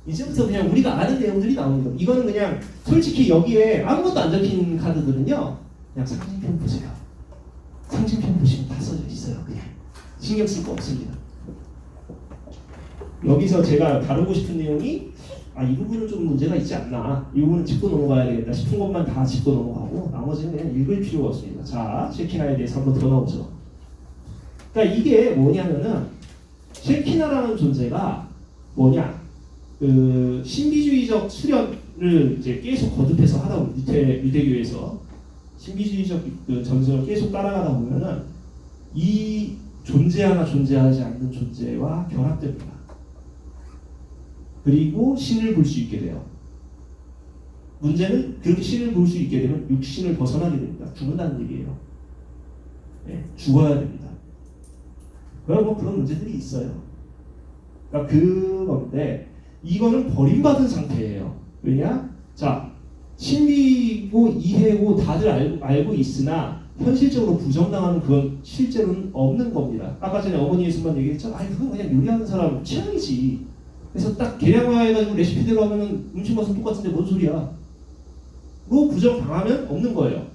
이제부터 그냥 우리가 아는 내용들이 나오는 거예요. 이거는 그냥 솔직히 여기에 아무것도 안 적힌 카드들은요. 그냥 상징편 보세요. 상징편 보시면 다 써져 있어요. 그냥 신경 쓸 거 없습니다. 여기서 제가 다루고 싶은 내용이 이 부분은 좀 문제가 있지 않나, 이 부분은 짚고 넘어가야 되겠다 싶은 것만 다 짚고 넘어가고 나머지는 그냥 읽을 필요가 없습니다. 자, 쉐키나에 대해서 한번 더 나오죠. 그러니까 이게 뭐냐면은 쉐키나라는 존재가 뭐냐, 그 신비주의적 수련을 이제 계속 거듭해서 하다 보면 유대교에서 신비주의적 그 전설을 계속 따라가다 보면은 이 존재하나 존재하지 않는 존재와 결합됩니다. 그리고 신을 볼 수 있게 돼요. 문제는 그렇게 신을 볼 수 있게 되면 육신을 벗어나게 됩니다. 죽는다는 얘기예요. 네, 죽어야 됩니다. 뭐 그런 문제들이 있어요. 그러니까 그건데 이거는 버림받은 상태예요. 왜냐? 자, 신비고 이해고 다들 알고 있으나 현실적으로 부정당하는 그건 실제로는 없는 겁니다. 아까 전에 어머니의 순간 얘기했죠. 그건 그냥 요리하는 사람 취향이지. 그래서 딱 계량화해가지고 레시피대로 하면은 음식 맛은 똑같은데 뭔 소리야? 뭐 부정당하면 없는 거예요.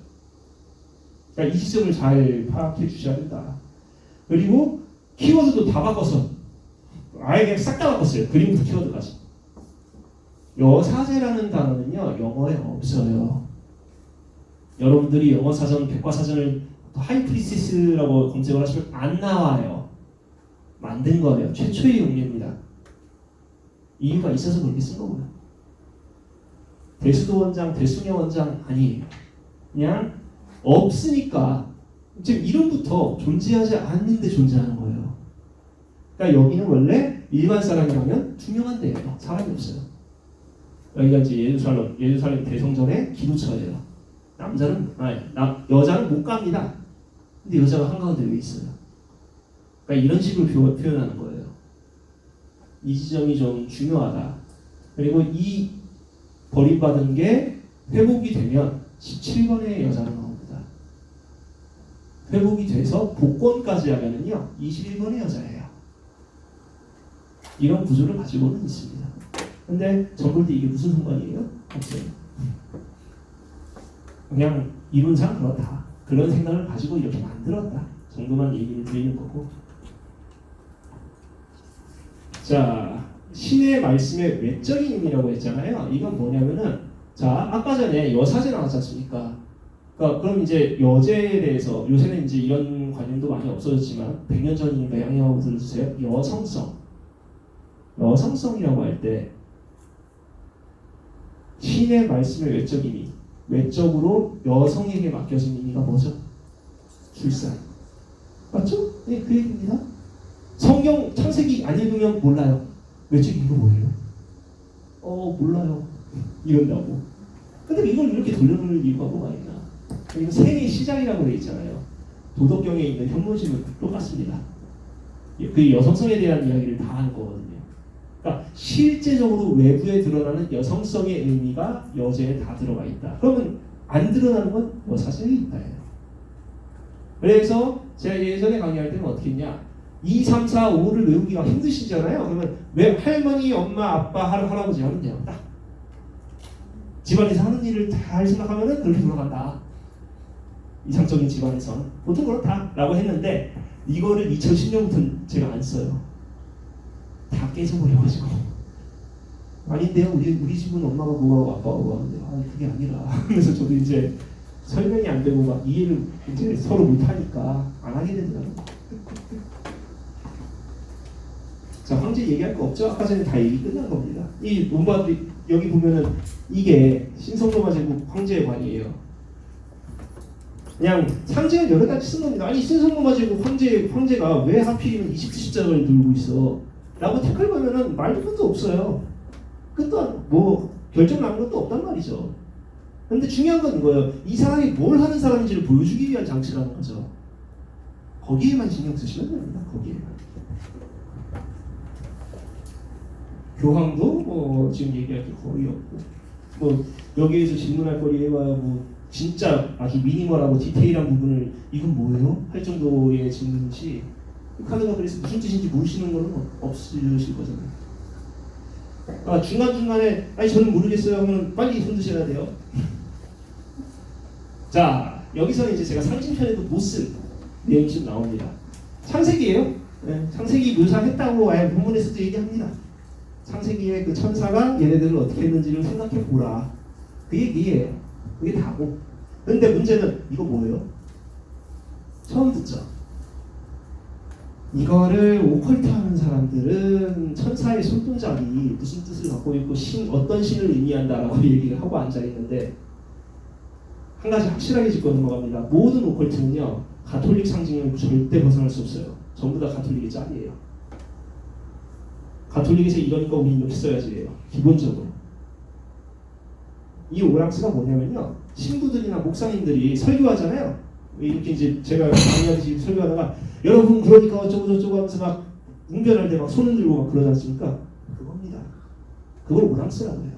그러니까 이 지점을 잘 파악해 주셔야 된다. 그리고 키워드도 다 바꿨어. 아예 그냥 싹 다 바꿨어요. 그림부터 키워드까지. 여사제라는 단어는요, 영어에 없어요. 여러분들이 영어 사전, 백과사전을 하이프리시스라고 검색을 하시면 안 나와요. 만든 거예요. 최초의 용례입니다. 이유가 있어서 그렇게 쓴 거고요. 대수도 원장, 대수녀 원장 아니에요. 그냥 없으니까 지금 이름부터 존재하지 않는데 존재하는 거예요. 그러니까 여기는 원래 일반 사람이라면 투명한 데예요. 사람이 없어요. 여기가 이제 예루살렘 대성전의 기도처예요. 여자는 못 갑니다. 근데 여자가 한가운데 왜 있어요? 그러니까 이런 식으로 표현하는 거예요. 이 지점이 좀 중요하다. 그리고 이 버림받은 게 회복이 되면 17번의 여자로 나옵니다. 회복이 돼서 복권까지 하면은요 21번의 여자예요. 이런 구조를 가지고는 있습니다. 근데 전 볼 때 이게 무슨 상관이에요? 없어요. 그냥 이론상 그렇다. 그런 생각을 가지고 이렇게 만들었다 정도만 얘기를 드리는 거고. 자, 신의 말씀의 외적인 의미라고 했잖아요. 이건 뭐냐면은, 자, 아까 전에 여사제 나왔지 않습니까? 그러니까 그럼 이제 여제에 대해서, 요새는 이제 이런 관념도 많이 없어졌지만 100년 전이니까 양해하고 들어주세요. 여성성이라고 할 때 신의 말씀의 외적 의미, 외적으로 여성에게 맡겨진 의미가 뭐죠? 출산. 맞죠? 네, 그 얘기입니다. 성경 창세기 안 읽으면 몰라요. 외적 의미가 뭐예요? 몰라요. 이런다고. 근데 이걸 이렇게 돌려놓을 이유가 뭐가 있나? 이거 생의 시작이라고 되어 있잖아요. 도덕경에 있는 현모식은 똑같습니다. 그 여성성에 대한 이야기를 다 하는 거거든요. 그러니까 실제적으로 외부에 드러나는 여성성의 의미가 여제에 다 들어가 있다. 그러면 안 드러나는 건 여사제에 있다예요. 그래서 제가 예전에 강의할 때는 어떻게 했냐? 2, 3, 4, 5를 외우기가 힘드시잖아요. 그러면 왜 할머니, 엄마, 아빠, 할아버지 하면 돼요. 딱 집안에서 하는 일을 잘 생각하면은 그렇게 돌아간다. 이상적인 집안에서는 보통 그렇다라고 했는데 이거를 2010년부터는 제가 안 써요. 다 깨져버려가지고. 아닌데요, 우리 집은 엄마가 뭐하고 아빠가 뭐하는데 그게 아니라. 그래서 저도 이제 설명이 안 되고 막 이해를 이제 서로 못하니까 안 하게 되더라고요. 자, 황제 얘기할 거 없죠? 아까 전에 다 얘기 끝난 겁니다. 이 롬바드 여기 보면은 이게 신성로마 제국 황제의 관이에요. 그냥 상징은 여러 가지 쓴 겁니다. 아니 신성로마 제국 황제가 왜 하필이면 이집트 십자가를 들고 있어? 라고 태클 걸면은 말도 끝도 없어요. 끝도 뭐 결정 난 것도 없단 말이죠. 근데 중요한 건 이거예요. 이 사람이 뭘 하는 사람인지를 보여주기 위한 장치라는 거죠. 거기에만 신경 쓰시면 됩니다. 거기에만. 교황도 뭐 지금 얘기할 게 거의 없고, 뭐 여기에서 질문할 거리에 뭐 진짜 아주 미니멀하고 디테일한 부분을 이건 뭐예요? 할 정도의 질문이지, 카드가 그래서 무슨 뜻인지 모르시는 거는 없으실 거잖아요. 중간중간에 아니 저는 모르겠어요 하면 빨리 손 드셔야 돼요. 자, 여기서는 이제 제가 상징편에도 못 쓴 내용이 좀 나옵니다. 창세기예요. 네, 창세기 묘사했다고 아예 본문에서도 얘기합니다. 창세기의 그 천사가 얘네들을 어떻게 했는지를 생각해 보라. 그 얘기예요. 그게 다고. 근데 문제는 이거 뭐예요? 처음 듣죠? 이거를 오컬트하는 사람들은 천사의 손동작이 무슨 뜻을 갖고 있고 어떤 신을 의미한다라고 얘기를 하고 앉아 있는데 한 가지 확실하게 짚고 넘어갑니다. 모든 오컬트는요 가톨릭 상징을 절대 벗어날 수 없어요. 전부 다 가톨릭의 짤이에요. 가톨릭에서 이러니까 우리 이렇게 써야지예요. 기본적으로 이 오랑스가 뭐냐면요 신부들이나 목사님들이 설교하잖아요. 이렇게 이제 제가 강의하듯이 설교하다가 여러분 그러니까 어쩌고 저쩌고 하면서 막 웅변할 때 막 손을 들고 막 그러지 않습니까? 그겁니다. 그걸 오랑스라고 해요.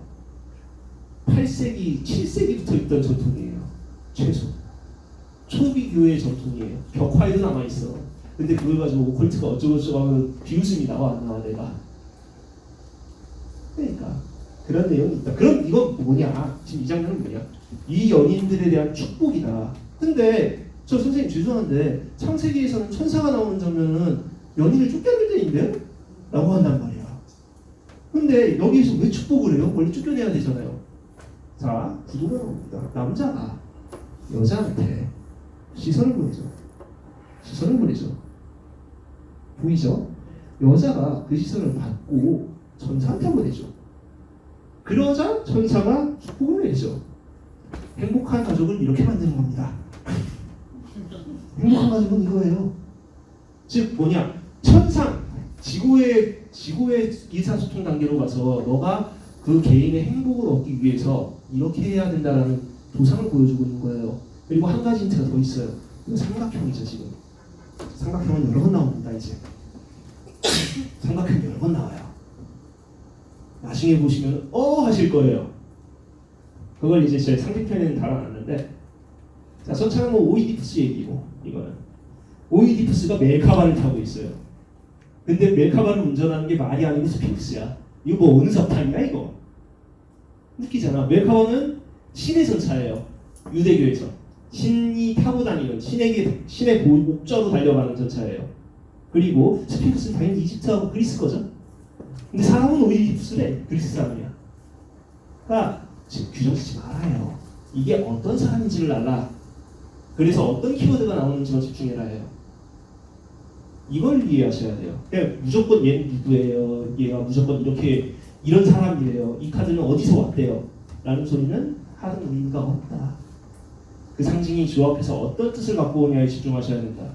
8세기, 7세기부터 있던 전통이에요. 최소. 초기교회 전통이에요. 벽화에도 남아있어. 근데 그걸 가지고 오컬트가 어쩌고 저쩌고 하면 비웃음이 나와 안 나와 내가. 그러니까 그런 내용이 있다. 그럼 이건 뭐냐? 지금 이 장면은 뭐냐? 이 연인들에 대한 축복이다. 근데 저 선생님 죄송한데 창세기에서는 천사가 나오는 장면은 연인을 쫓겨낼 때인데? 라고 한단 말이야. 근데 여기에서 왜 축복을 해요? 원래 쫓겨내야 되잖아요. 자, 구도가 나옵니다. 남자가 여자한테 시선을 보내죠. 시선을 보내죠. 보이죠? 여자가 그 시선을 받고 천사한테 보내죠. 그러자 천사가 축복을 내죠. 행복한 가족을 이렇게 만드는 겁니다. 행복한 가족은 이거예요. 즉 뭐냐? 천상 지구의 의사소통 단계로 가서 너가 그 개인의 행복을 얻기 위해서 이렇게 해야 된다라는 도상을 보여주고 있는 거예요. 그리고 한 가지 힌트가 더 있어요. 이거 삼각형이죠 지금. 삼각형은 여러 번 나옵니다 이제. 삼각형 여러 번 나와요. 나중에 보시면 하실 거예요. 그걸 이제 제 상대편에는 달아놨는데 자, 선창은 뭐 오이디푸스 얘기고 이거는 오이디푸스가 멜카바를 타고 있어요. 근데 멜카바를 운전하는 게 말이 아니고 스핑크스야. 이거 뭐 어느 사탄이야 이거? 느끼잖아. 멜카바는 신의 전차예요. 유대교에서 신이 타고 다니는 신의 목자로 달려가는 전차예요. 그리고 스핑크스는 당연히 이집트하고 그리스 거죠. 근데 사람은 오이디푸스래. 그리스 사람이야. 그러니까 규정짓지 말아요. 이게 어떤 사람인지를 알라. 그래서 어떤 키워드가 나오는지만 집중해라 해요. 이걸 이해하셔야 돼요. 그냥 무조건 얘는 누구예요. 얘가 무조건 이런 사람이래요. 이 카드는 어디서 왔대요. 라는 소리는 하는 의미가 없다. 그 상징이 조합해서 어떤 뜻을 갖고 오냐에 집중하셔야 된다.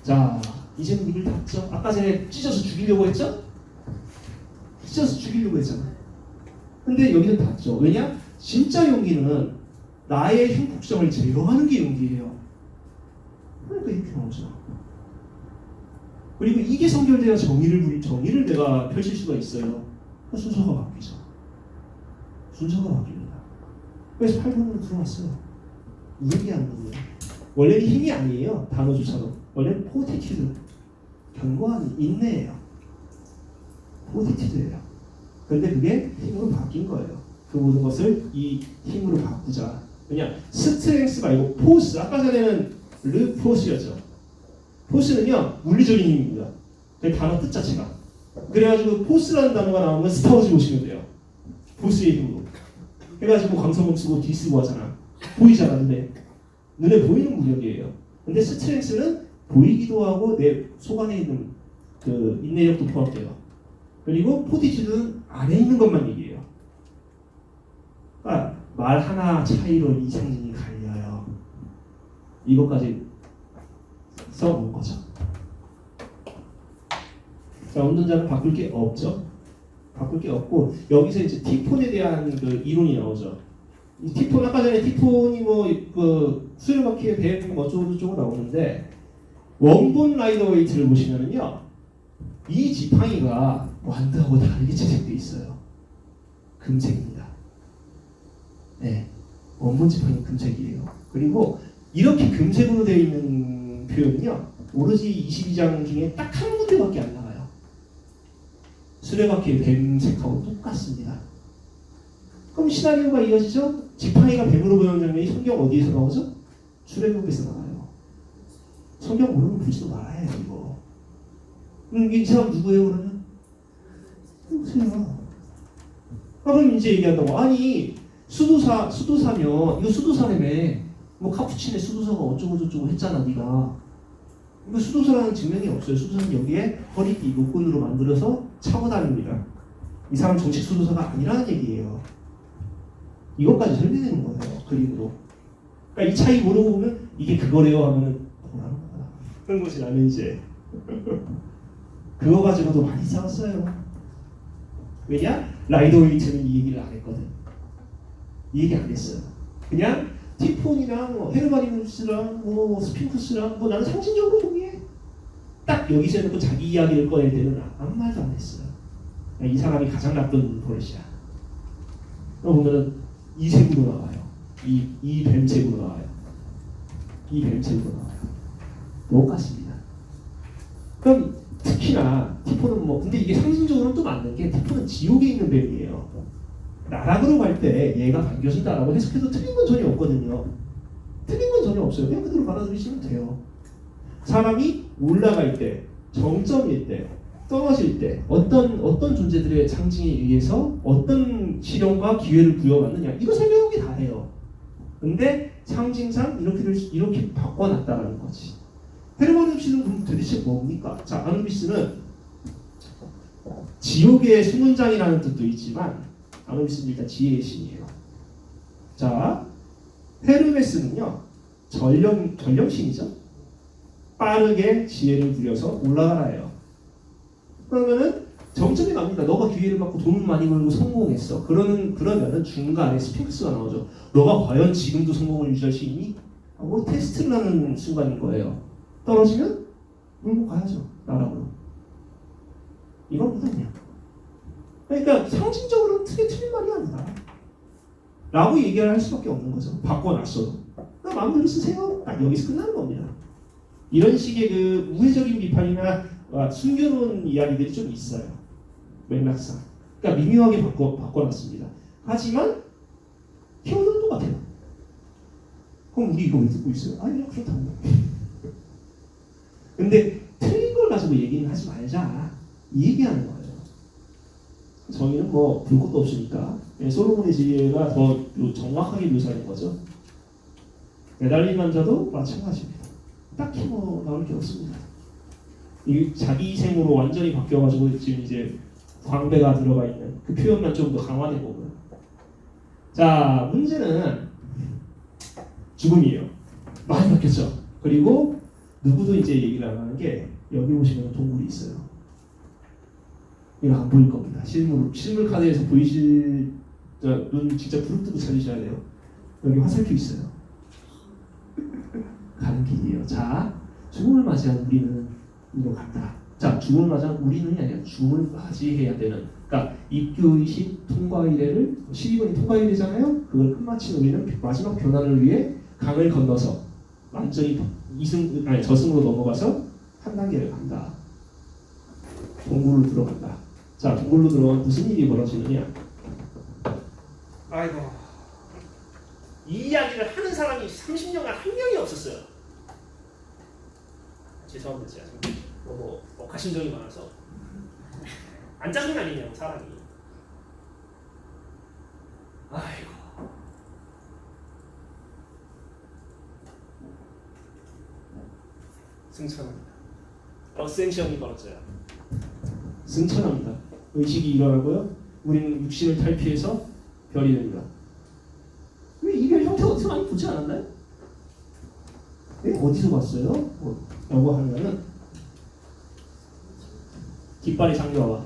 자, 이제는 입을 닫죠. 아까 전에 찢어서 죽이려고 했죠? 찢어서 죽이려고 했잖아. 근데 여기는 닫죠. 왜냐? 진짜 용기는 나의 행복성을 제어하는 게 용기예요. 그러니까 이렇게 나오죠. 그리고 이게 성결돼야 정의를 내가 펼칠 수가 있어요. 순서가 바뀌죠. 순서가 바뀝니다. 그래서 8번으로 들어왔어요. 이 얘기하는 거예요. 원래는 힘이 아니에요. 단어조차도. 원래는 포티튜드. 견고한 인내예요. 포티튜드예요. 그런데 그게 힘으로 바뀐 거예요. 그 모든 것을 이 힘으로 바꾸자. 그냥 스트렝스 말고 포스. 아까 전에는 르포스였죠. 포스는요 물리적인 힘입니다. 그 단어 뜻 자체가. 그래가지고 포스라는 단어가 나오면 스타워즈 보시면 돼요. 포스의 힘으로. 해가지고 광선검 쓰고 뒤 쓰고 하잖아. 보이잖아 눈에 보이는 무력이에요. 근데 스트렝스는 보이기도 하고 내 속 안에 있는 그 인내력도 포함돼요. 그리고 포티튜드는 안에 있는 것만 얘기해요. 그러니까 말 하나 차이로 이 상징이 갈려요. 이것까지 써놓은 거죠. 자, 운전자는 바꿀 게 없죠. 바꿀 게 없고 여기서 이제 티폰에 대한 그 이론이 나오죠. 이 티폰 아까 전에 티폰이 뭐 그 수레바퀴에 배는 뭐 어쩌고 저쩌고 나오는데 원본 라이더 웨이트를 보시면은요 이 지팡이가 완드하고 다르게 채색돼 있어요. 금색입니다. 네, 원본 지팡이 금색이에요. 그리고 이렇게 금색으로 되어 있는 표현은요 오로지 22장 중에 딱 한 군데밖에 안 나와요. 수레바퀴의 뱀색하고 똑같습니다. 그럼 시나리오가 이어지죠? 지팡이가 뱀으로 보이는 장면이 성경 어디에서 나오죠? 출애굽에서 나와요. 성경 모르면 보지도 말아요 이거. 이 사람 누구예요 그러면? 보세요. 그럼 이제 얘기한다고. 아니 수도사면 이거 수도사라며. 뭐 카푸치네 수도사가 어쩌고 저쩌고 했잖아 네가. 이거 수도사라는 증명이 없어요. 수도사는 여기에 허리띠 목끈으로 만들어서 차고 다닙니다. 이 사람 정식 수도사가 아니라는 얘기예요. 이것까지 설명되는 거예요. 그림으로. 그러니까 이 차이 모르고 보면 이게 그거래요 하면은 뭐라는 거야. 그런 것이 나는 이제 그거 가지고도 많이 싸웠어요. 왜냐? 라이더 웨이트는 이 얘기를 안 했거든. 이 얘기 안 했어요. 그냥 티폰이랑 뭐 헤르바리누스랑 뭐 스핑크스랑 뭐 나는 상징적으로 동의해. 딱 여기서 해놓고 자기 이야기를 꺼낼 때는 아무 말도 안 했어요. 이 사람이 가장 나쁜 버릇이야. 보면은 이 색으로 나와요. 이 뱀색으로 나와요. 이 뱀색으로 나와요. 똑같습니다. 그럼 특히나 티폰은 뭐 근데 이게 상징적으로는 또 맞는 게 티폰은 지옥에 있는 뱀이에요. 나락으로 갈 때 얘가 반겨준다라고 해석해도 틀린 건 전혀 없거든요. 틀린 건 전혀 없어요. 그냥 그대로 받아들이시면 돼요. 사람이 올라갈 때, 정점일 때, 떨어질 때 어떤 존재들의 상징에 의해서 어떤 시련과 기회를 부여받느냐 이거 설명하기 다 해요. 근데 상징상 이렇게 바꿔놨다라는 거지. 헤르바누스는 그럼 도대체 뭡니까? 자, 아누비스는 지옥의 수문장이라는 뜻도 있지만 아누비스는 일단 지혜의 신이에요. 자, 헤르메스는요 전령신이죠. 빠르게 지혜를 부려서 올라가라예요. 그러면은 정점이 납니다. 너가 기회를 받고 돈을 많이 벌고 성공했어. 그러면은 중간에 스핑크스가 나오죠. 너가 과연 지금도 성공을 유지할 수 있니? 뭐 테스트를 하는 순간인 거예요. 떨어지면 물고 가야죠. 나락으로. 이겁니다. 그러니까 상징적으로는 틀린 말이 아니다. 라고 얘기를 할 수밖에 없는 거죠. 바꿔놨어도. 마음대로 쓰세요. 딱 여기서 끝나는 겁니다. 이런 식의 그 우회적인 비판이나 숨겨놓은 이야기들이 좀 있어요. 맥락상. 그러니까 미묘하게 바꿔놨습니다. 하지만 키워드는 똑같아요. 그럼 우리 이거 왜 듣고 있어요? 아니요, 그렇다고. 근데 틀린 걸 가지고 얘기는 하지 말자. 이 얘기하는 거예요. 정의는 뭐 볼 것도 없으니까 솔로몬의 지혜가 더 정확하게 묘사하는 거죠. 매달린 남자도 마찬가지입니다. 딱히 뭐 나올 게 없습니다. 이 자기 희생으로 완전히 바뀌어가지고 지금 이제 광배가 들어가 있는 그 표현만 좀 더 강화된 거고요. 자, 문제는 죽음이에요. 많이 바뀌었죠. 그리고 누구도 이제 얘기를 안 하는 게 여기 보시면 동굴이 있어요. 이거 안 보일 겁니다. 실물 카드에서 보이실 눈 진짜 부릅뜨고 찾으셔야 돼요. 여기 화살표 있어요. 가는 길이에요. 자, 죽음을 맞이한 우리는 이거 같다. 자, 죽음을 맞이한 우리는이 아니라 죽음을 맞이해야 되는. 그러니까 입교의식 통과의례를 12번이 통과의례잖아요. 그걸 끝마친 우리는 마지막 변화를 위해 강을 건너서 완전히 저승으로 넘어가서 한 단계를 간다. 동굴로 들어간다. 자, 동굴로 들어가면 무슨 일이 벌어지느냐? 아이고, 이 이야기를 하는 사람이 30년간 한 명이 없었어요. 죄송합니다. 제가 너무 가심적이 많아서 안 짜증 아니냐고 사람이. 아이고. 승천합니다. 어센션이 벌어져요. 승천합니다. 의식이 일어나고요. 우리는 육신을 탈피해서 별이 됩니다. 왜 이 별 형태 어디서 많이 보지 않았나요? 네? 어디서 봤어요? 라고 하면은 깃발이 장려와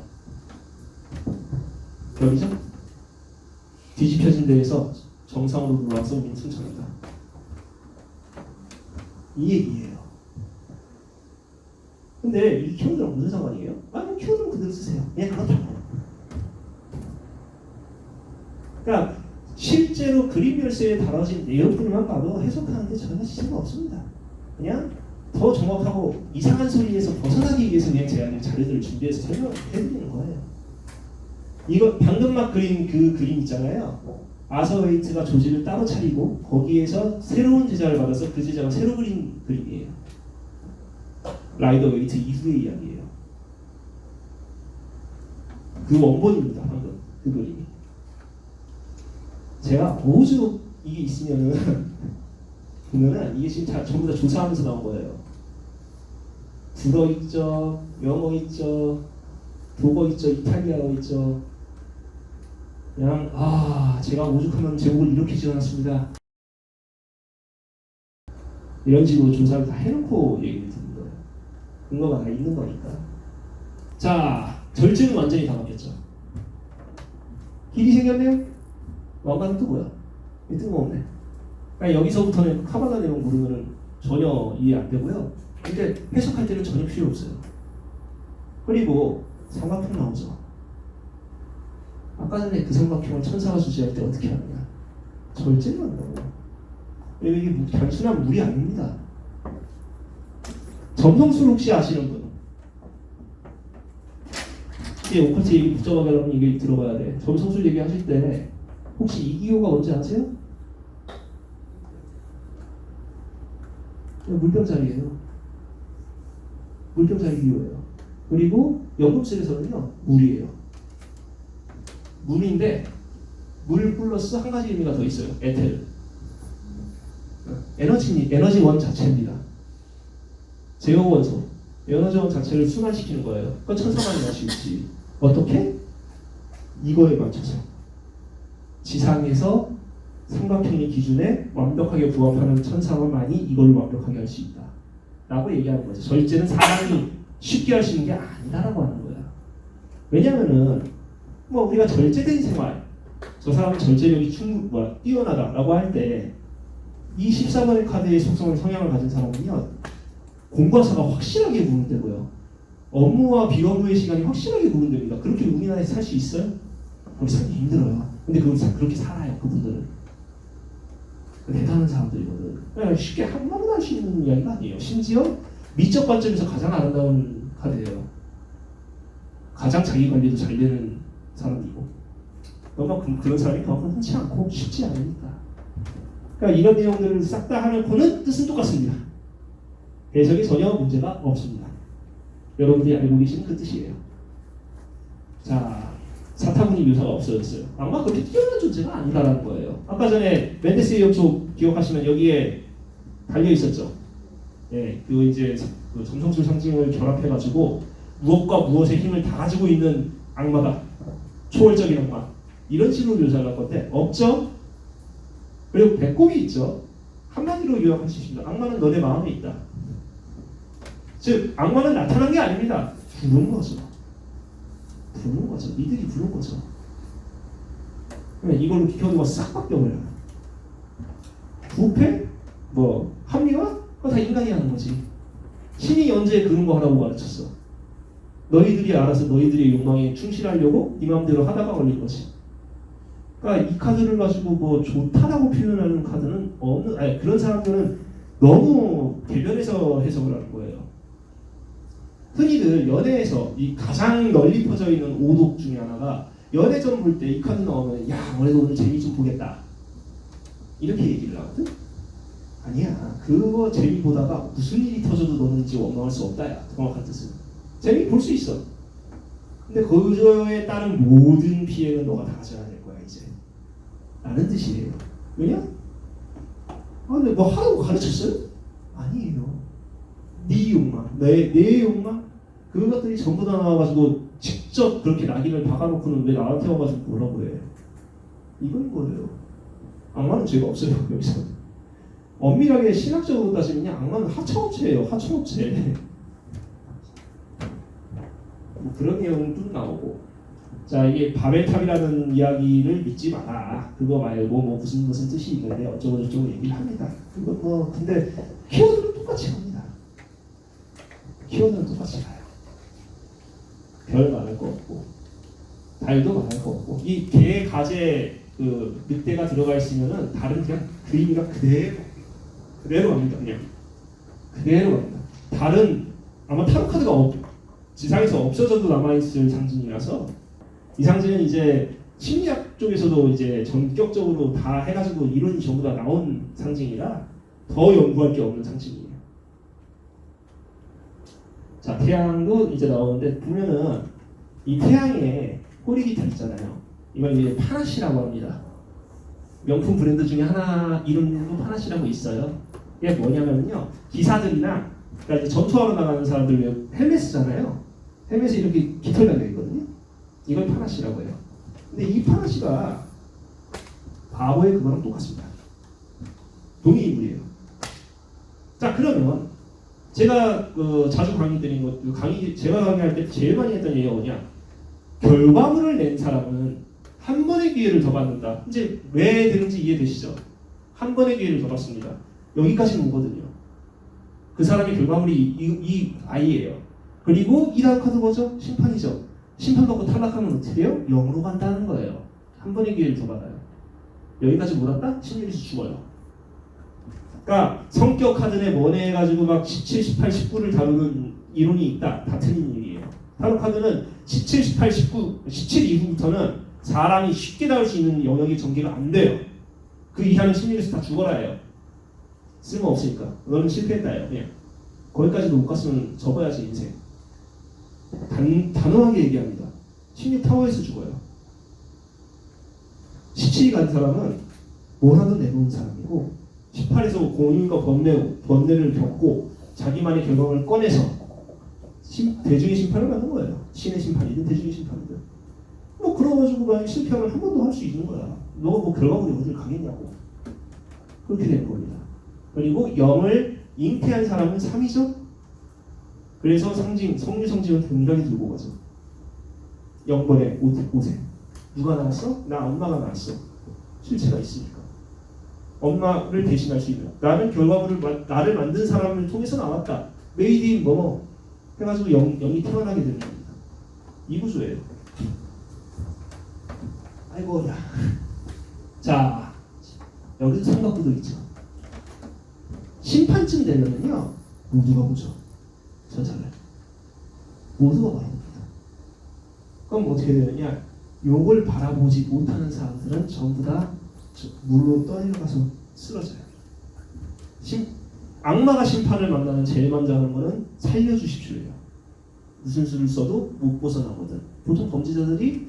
별이죠? 뒤집혀진 데에서 정상으로 돌아와서 우리는 승천합니다. 이 얘기예요. 근데 이 키워드랑 무슨 상관이에요? 아니, 키워드는 그대로 쓰세요. 그냥 그렇다고. 그러니까 실제로 그림 열쇠에 다뤄진 내용들만 봐도 해석하는데 전혀 시세가 없습니다. 그냥 더 정확하고 이상한 소리에서 벗어나기 위해서 그냥 제가 자료들을 준비해서 설명해드리는 거예요. 이거 방금 막 그린 그 그림 있잖아요. 아서 웨이트가 조직을 따로 차리고 거기에서 새로운 제자를 받아서 그 제자가 새로 그린 그림이에요. 라이더 웨이트 이후의 이야기예요. 그 원본입니다. 방금 그 그림이. 제가 보조 이게 있으면은 보면은 이게 지금 다 전부 다 조사하면서 나온 거예요. 불어 있죠, 영어 있죠, 독어 있죠, 이탈리아어 있죠. 그냥 제가 오죽하면 제목을 이렇게 지어놨습니다. 이런 식으로 조사를 다 해놓고 얘기를 듣는 거예요. 근거가 다 있는 거니까. 자, 절제는 완전히 다 바뀌었죠. 길이 생겼네요. 왕관은 또 뭐야? 뜬금없네. 그러니까 여기서부터는 카바나 내용 모르면은 전혀 이해 안 되고요. 근데 해석할 때는 전혀 필요 없어요. 그리고 삼각형 나오죠. 아까 전에 그 삼각형을 천사가 주제할 때 어떻게 하느냐? 절제를 한다고. 이게 단순한 물이 아닙니다. 점성술 혹시 아시는 분? 이게 오컬트 얘기 복잡하게 하면 이게 들어가야 돼. 점성술 얘기하실 때 혹시 이 기호가 뭔지 아세요? 물병자리예요. 물병자리 기호예요. 그리고 연금술에서는요 물이에요. 물인데 물 플러스 한 가지 의미가 더 있어요. 에테르. 에너지원 자체입니다. 제어 원소. 에너지원 자체를 순환시키는 거예요. 그건 천사만이 할 수 있지. 어떻게? 이거에 맞춰서 지상에서 삼각형의 기준에 완벽하게 부합하는 천사만이 이걸 완벽하게 할 수 있다. 라고 얘기하는 거죠. 절제는 사람이 쉽게 할 수 있는 게 아니다라고 하는 거야. 왜냐면은 우리가 절제된 생활, 저 사람은 절제력이 뛰어나다라고 할 때 이 14번의 카드의 속성을 성향을 가진 사람은요 공과사가 확실하게 구분되고요 업무와 비업무의 시간이 확실하게 구분됩니다. 그렇게 우리나라에서 살 수 있어요? 그렇게 살기 힘들어요. 근데 그렇게 살아요. 그분들은 대단한 사람들이거든. 그냥 쉽게 한마디도 할 수 있는 이야기가 아니에요. 심지어 미적 관점에서 가장 아름다운 카드예요. 가장 자기 관리도 잘 되는 사람이고 그런 사람이 그만큼 흔치 않고 쉽지 않으니까. 그러니까 이런 내용들을 싹 다 하면코는 뜻은 똑같습니다. 해석이 전혀 문제가 없습니다. 여러분들이 알고 계시는 그 뜻이에요. 자, 사타구니 묘사가 없어졌어요. 아마 그렇게 뛰어난 존재가 아니다라는 거예요. 아까 전에 멘데스의 역조 기억하시면 여기에 달려 있었죠. 예, 그 이제 그 점성술 상징을 결합해가지고 무엇과 무엇의 힘을 다 가지고 있는 악마다. 초월적인 악마. 이런 식으로 묘사를 할 건데 없죠. 그리고 배꼽이 있죠. 한마디로 요약할 수 있습니다. 악마는 너네 마음에 있다. 즉 악마는 나타난 게 아닙니다. 부른 거죠. 부른 거죠. 니들이 부른 거죠. 그러면 이걸로 기켜두고 싹 바뀌어버려요. 부패? 합리화? 그거 다 인간이 하는 거지. 신이 언제 그런 거 하라고 가르쳤어. 너희들이 알아서 너희들의 욕망에 충실하려고 네 마음대로 하다가 걸린 거지. 그러니까 이 카드를 가지고 좋다라고 표현하는 카드는 그런 사람들은 너무 대변해서 해석을 하는 거예요. 흔히들 연애에서 이 가장 널리 퍼져 있는 오독 중에 하나가 연애전 볼 때 이 카드 나오면 야 너네도 오늘 재미 좀 보겠다 이렇게 얘기를 하거든. 아니야. 그거 재미 보다가 무슨 일이 터져도 너는 이제 원망할 수 없다야. 정확한 뜻은. 재미 볼 수 있어. 근데 그거에 따른 모든 피해는 너가 다 져야 될 거야 이제. 라는 뜻이에요. 왜냐? 근데 하라고 가르쳤어요? 아니에요. 네 욕망, 내 욕망, 그것들이 전부 다 나와가지고 직접 그렇게 낙인을 박아놓고는 왜 나한테 와가지고 뭐라고 해? 이건 거예요. 악마는 죄가 없어요 여기서. 엄밀하게 신학적으로 따지면 악마는 하청업체예요. 하청업체. 그런 내용도 나오고. 자, 이게 바벨탑이라는 이야기를 믿지 마라. 그거 말고 무슨 뜻이 있는데 어쩌고 저쩌고 얘기를 합니다. 그거 근데 키워드는 똑같이 합니다. 키워드는 똑같이 가요. 별 말할 거 없고 달도 말할 거 없고 이 개, 가재, 늑대가 들어가 있으면은 다른 그냥 그 의미가 그대로 갑니다. 그냥 그대로 갑니다. 다른 아마 타로 카드가 지상에서 없어져도 남아있을 상징이라서 이 상징은 이제 심리학 쪽에서도 이제 전격적으로 다 해가지고 이론이 전부 다 나온 상징이라 더 연구할 게 없는 상징이에요. 자, 태양도 이제 나오는데 보면은 이 태양에 꼬리 깃털 있잖아요. 이걸 이제 파나시라고 합니다. 명품 브랜드 중에 하나 이름도 파나시라고 있어요. 이게 뭐냐면요, 기사들이나 그러니까 이제 전투하러 나가는 사람들 헬멧 쓰잖아요. 헬멧에 이렇게 깃털 달려 있거든요. 이걸 파나시라고 해요. 근데 이 파나시가 바보의 그거랑 똑같습니다. 동의 인물이에요. 자, 그러면 제가 자주 강의 드린 것, 제가 강의할 때 제일 많이 했던 얘기가 뭐냐? 결과물을 낸 사람은 한 번의 기회를 더 받는다. 이제 왜 되는지 이해되시죠? 한 번의 기회를 더 받습니다. 여기까지는 오거든요. 그 사람의 결과물이 이 아이예요. 그리고 2라운 카드 뭐죠? 심판이죠. 심판받고 탈락하면 어떻게 해요? 0으로 간다는 거예요. 한 번의 기회를 더 받아요. 여기까지 못 왔다? 심리에서 죽어요. 그러니까 성격 카드에 원해가지고 막 17, 18, 19를 다루는 이론이 있다. 다 틀린 얘기예요. 타로 카드는 17, 18, 19, 17 이후부터는 사람이 쉽게 다룰 수 있는 영역의 전개가 안 돼요. 그 이하는 심리에서 다 죽어라 해요. 쓸모없으니까. 너는 실패했다예요. 그냥 거기까지도 못 갔으면 접어야지 인생. 단호하게 얘기합니다. 16 타워에서 죽어요. 17이 간 사람은 뭐라도 내놓은 사람이고 18에서 공인과 번뇌를 겪고 자기만의 결과물을 꺼내서 대중의 심판을 받는 거예요. 신의 심판이든 대중의 심판이든. 뭐 그러가지고 만약 실패하면 한 번 더 할 수 있는 거야. 너 뭐 결과물이 어딜 가겠냐고. 그렇게 된 겁니다. 그리고 0을 잉태한 사람은 3이죠. 그래서 성류 성징은 굉장히 들고 가죠. 0번에 5세. 누가 나왔어? 나 엄마가 나왔어. 실체가 있으니까. 엄마를 대신할 수 있는. 나는 결과물을 나를 만든 사람을 통해서 나왔다. 메이드 인 뭐뭐 해가지고 0이 태어나게 되는 겁니다. 이 구조예요. 아이고 야. 자, 여기서 삼각구도 있죠. 심판쯤 되면은요 모두가 보죠. 전차를 모두가 바라봅니다. 그럼 어떻게 되느냐? 욕을 바라보지 못하는 사람들은 전부 다 물로 떠내려가서 쓰러져요. 악마가 심판을 만나는 제일 먼저 하는 거는 살려주십시오예요. 무슨 수를 써도 못 벗어나거든. 보통 범죄자들이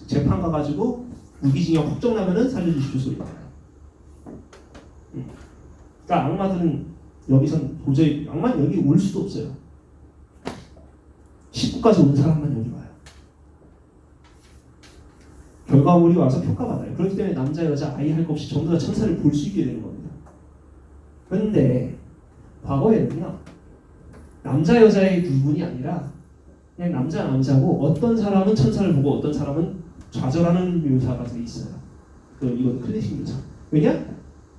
재판 가가지고 무기징역 확정 나면은 살려주십시오 소리 나요. 그러니까 악마들은 여기선 도저히 악마는 여기 올 수도 없어요. 19까지 온 사람만 여기 와요. 결과물이 와서 평가받아요. 그렇기 때문에 남자 여자 아이 할 것 없이 전부 다 천사를 볼 수 있게 되는 겁니다. 그런데 과거에는요 남자 여자의 구분이 아니라 그냥 남자고 어떤 사람은 천사를 보고 어떤 사람은 좌절하는 묘사가 돼 있어요. 이건 클래식 묘사. 왜냐?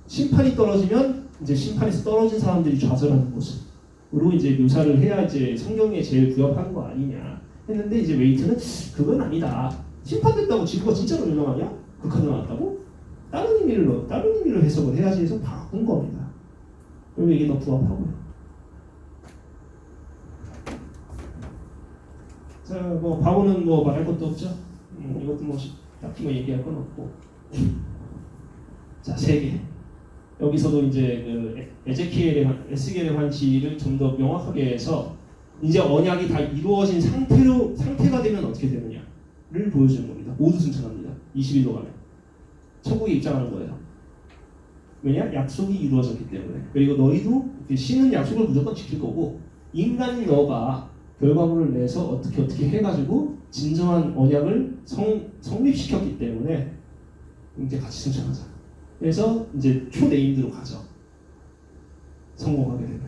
심판이 떨어지면 이제 심판에서 떨어진 사람들이 좌절하는 모습으로 이제 묘사를 해야 이제 성경에 제일 부합하는 거 아니냐 했는데 이제 웨이트는 그건 아니다. 심판됐다고 지구가 진짜로 멸망하냐? 그 카드 나왔다고? 다른 의미로 해석을 해야지 해서 바꾼 겁니다. 그리고 이게 더 부합하고요. 자, 뭐 바보는 뭐 말할 것도 없죠. 이것도 뭐 딱히 뭐 얘기할 건 없고. 자, 3개. 여기서도 이제 그 에스겔의 환시를 좀 더 명확하게 해서 이제 언약이 다 이루어진 상태가 되면 어떻게 되느냐를 보여주는 겁니다. 모두 승천합니다. 21로 가면 천국에 입장하는 거예요. 왜냐? 약속이 이루어졌기 때문에. 그리고 너희도 신은 약속을 무조건 지킬 거고 인간인 너가 결과물을 내서 어떻게 해가지고 진정한 언약을 성립시켰기 때문에 이제 같이 승천하자. 그래서 이제 초네임드로 가죠. 성공하게 되면.